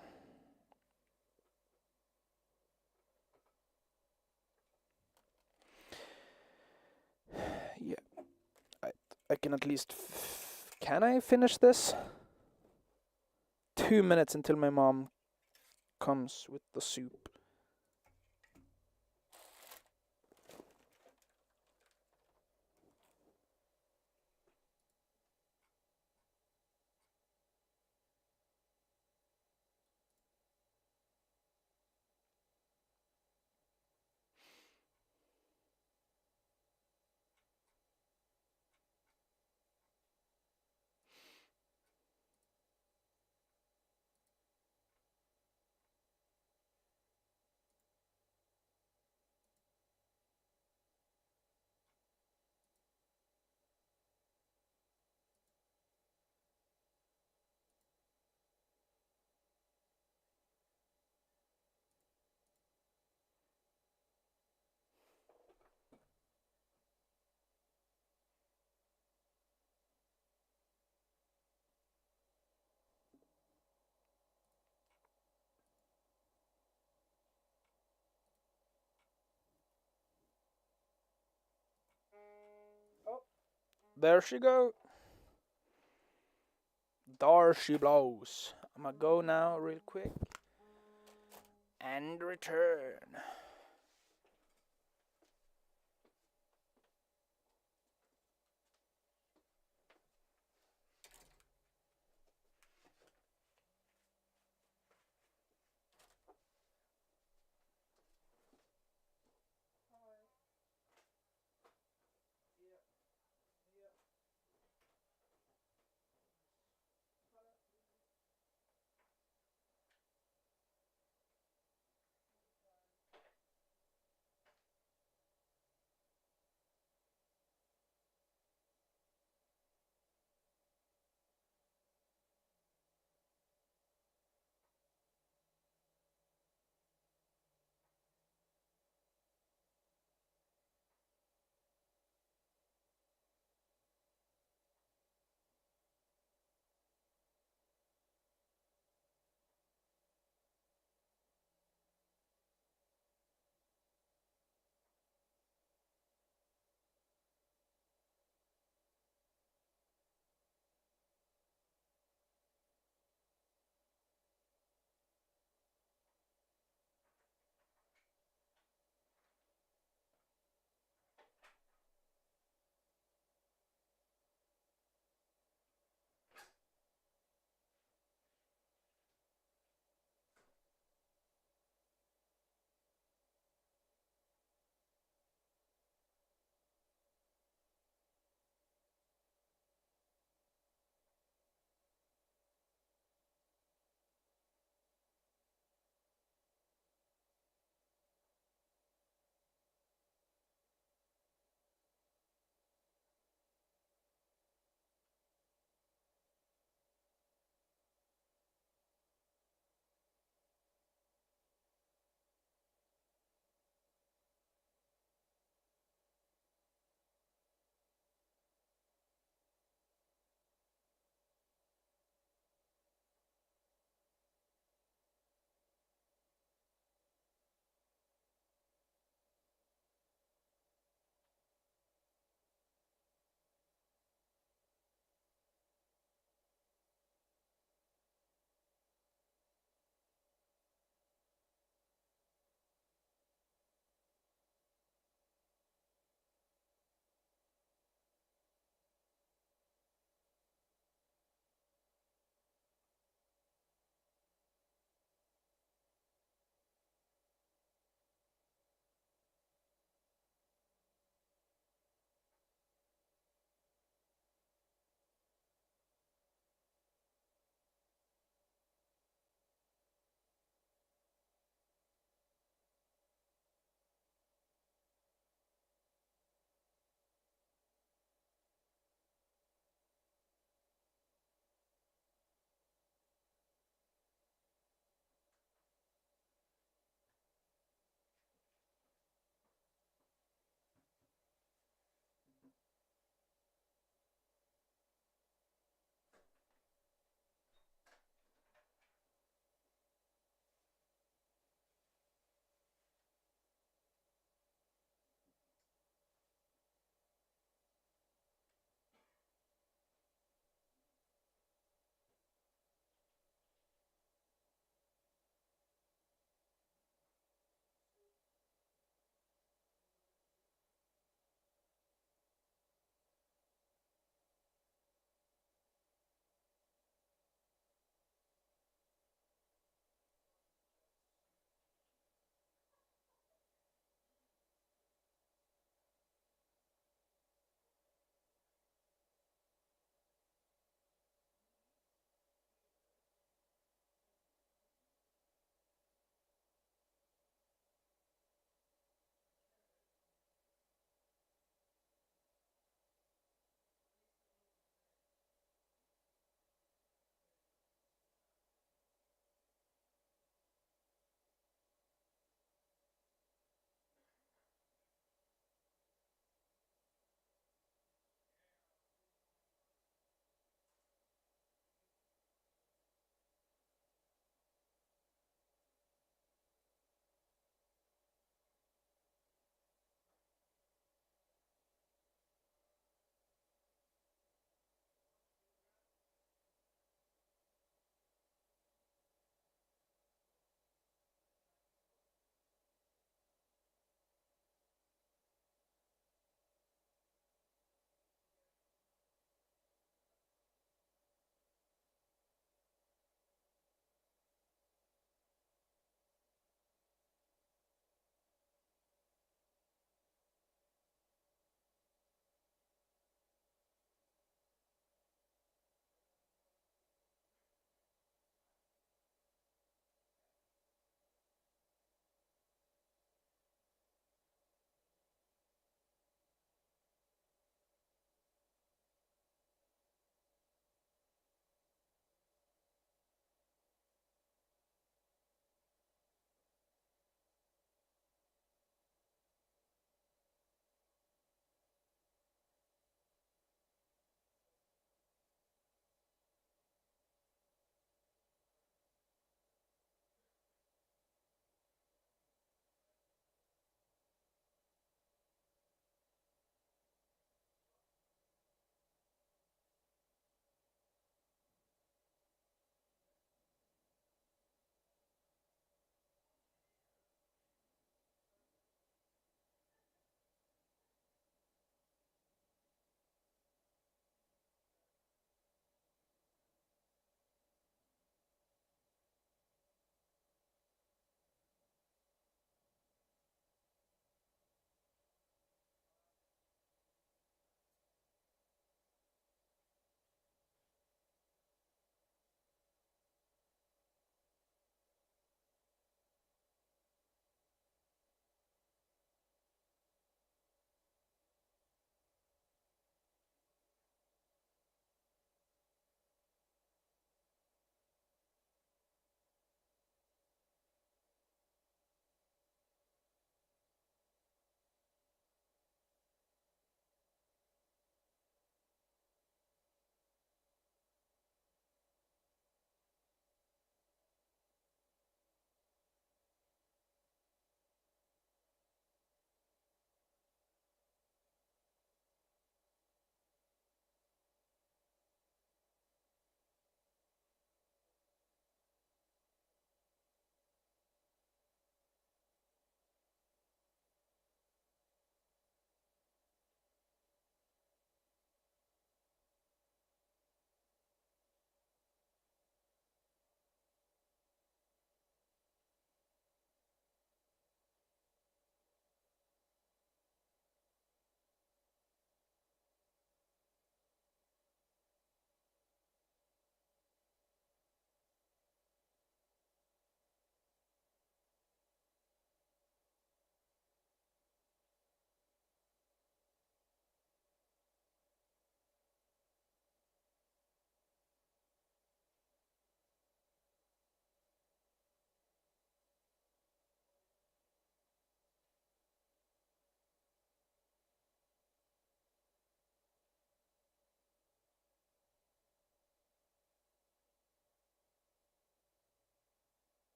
Yeah, I can at least can I finish this? 2 minutes until my mom comes with the soup. there she go. There she blows. I'm gonna go now real quick. And return.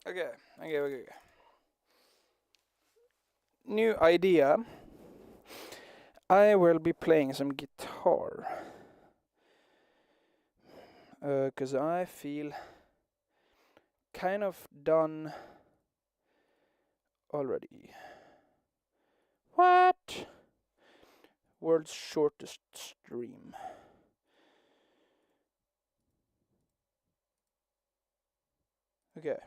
Okay. New idea. I will be playing some guitar. 'Cause I feel kind of done already. What? World's shortest stream. Okay.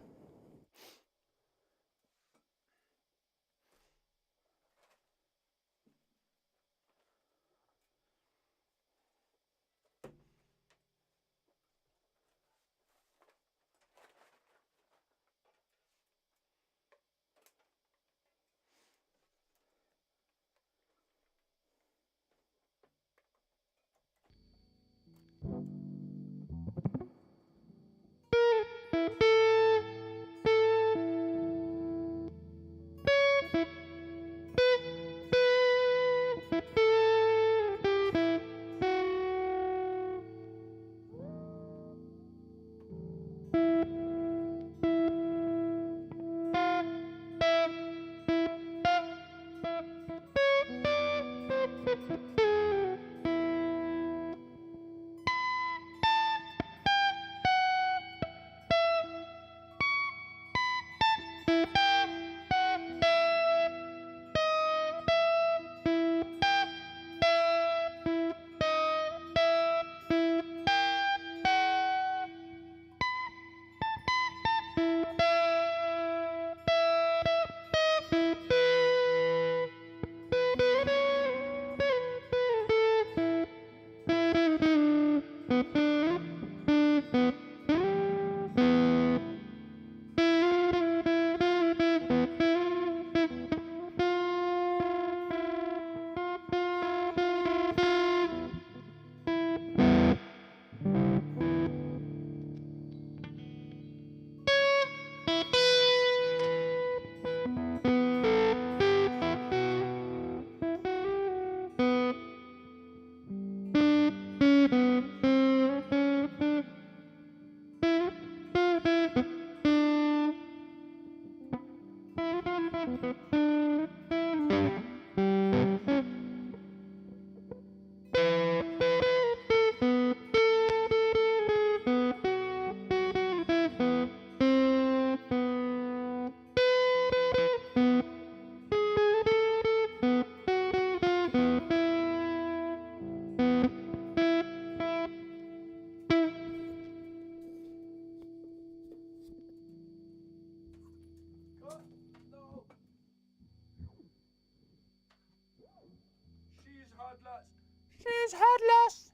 She's headless.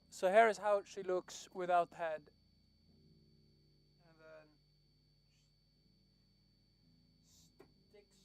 So here is how she looks without head. And then sticks.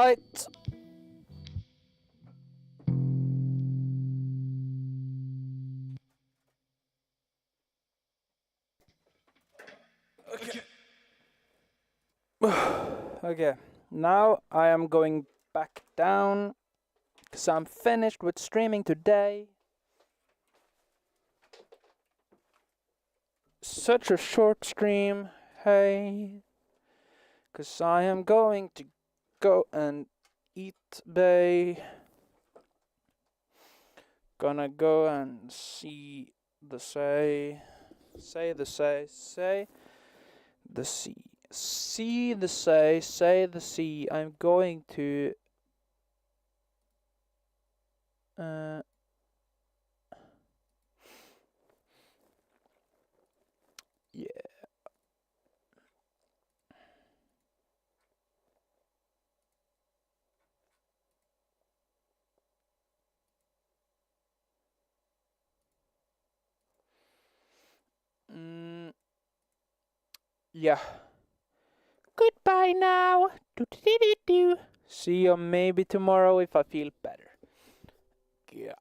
Aight. Okay. Okay. Now I am going back down because I'm finished with streaming today. Such a short stream. Hey. Because I am going to go and eat, bae. Gonna go and see the sea. Say the sea. Say the sea. See the sea. Say the sea. I'm going to. Yeah. Yeah. Goodbye now. Do. See you maybe tomorrow if I feel better. Yeah.